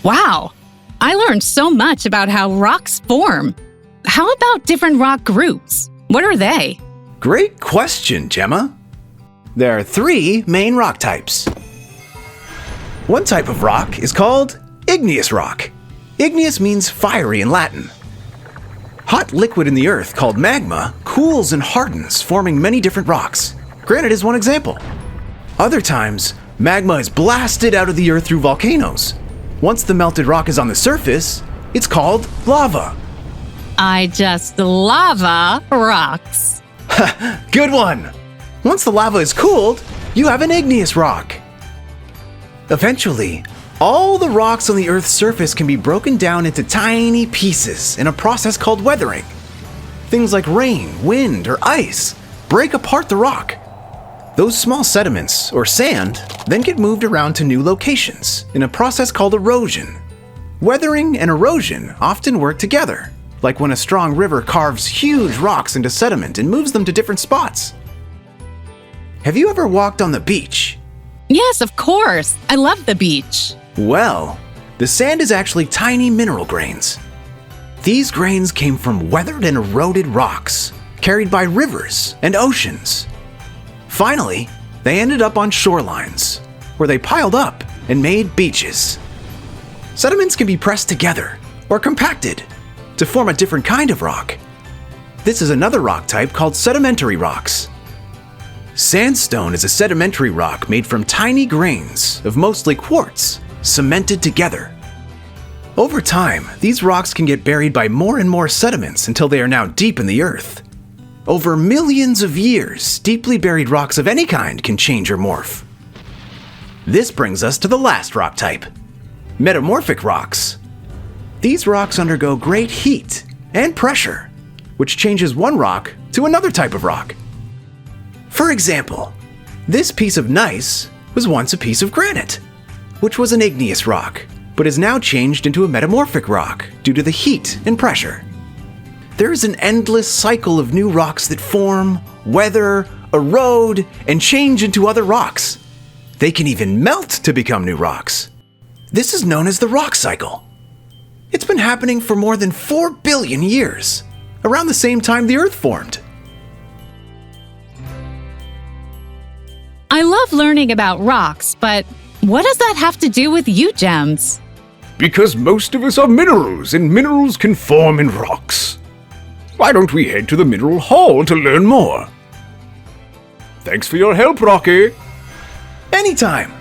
Wow! I learned so much about how rocks form. How about different rock groups? What are they? Great question, Gemma. There are 3 main rock types. One type of rock is called igneous rock. Igneous means fiery in Latin. Hot liquid in the earth called magma cools and hardens, forming many different rocks. Granite is one example. Other times, magma is blasted out of the earth through volcanoes. Once the melted rock is on the surface, it's called lava. I just lava rocks. Good one! Once the lava is cooled, you have an igneous rock. Eventually, all the rocks on the Earth's surface can be broken down into tiny pieces in a process called weathering. Things like rain, wind, or ice break apart the rock. Those small sediments, or sand, then get moved around to new locations in a process called erosion. Weathering and erosion often work together, like when a strong river carves huge rocks into sediment and moves them to different spots. Have you ever walked on the beach? Yes, of course. I love the beach. Well, the sand is actually tiny mineral grains. These grains came from weathered and eroded rocks, carried by rivers and oceans. Finally, they ended up on shorelines, where they piled up and made beaches. Sediments can be pressed together or compacted to form a different kind of rock. This is another rock type called sedimentary rocks. Sandstone is a sedimentary rock made from tiny grains of mostly quartz, cemented together. Over time, these rocks can get buried by more and more sediments until they are now deep in the earth. Over millions of years, deeply buried rocks of any kind can change or morph. This brings us to the last rock type, metamorphic rocks. These rocks undergo great heat and pressure, which changes one rock to another type of rock. For example, this piece of gneiss was once a piece of granite, which was an igneous rock, but is now changed into a metamorphic rock due to the heat and pressure. There is an endless cycle of new rocks that form, weather, erode, and change into other rocks. They can even melt to become new rocks. This is known as the rock cycle. It's been happening for more than 4 billion years, around the same time the Earth formed. I love learning about rocks, but what does that have to do with you, Gems? Because most of us are minerals, and minerals can form in rocks. Why don't we head to the Mineral Hall to learn more? Thanks for your help, Rocky. Anytime!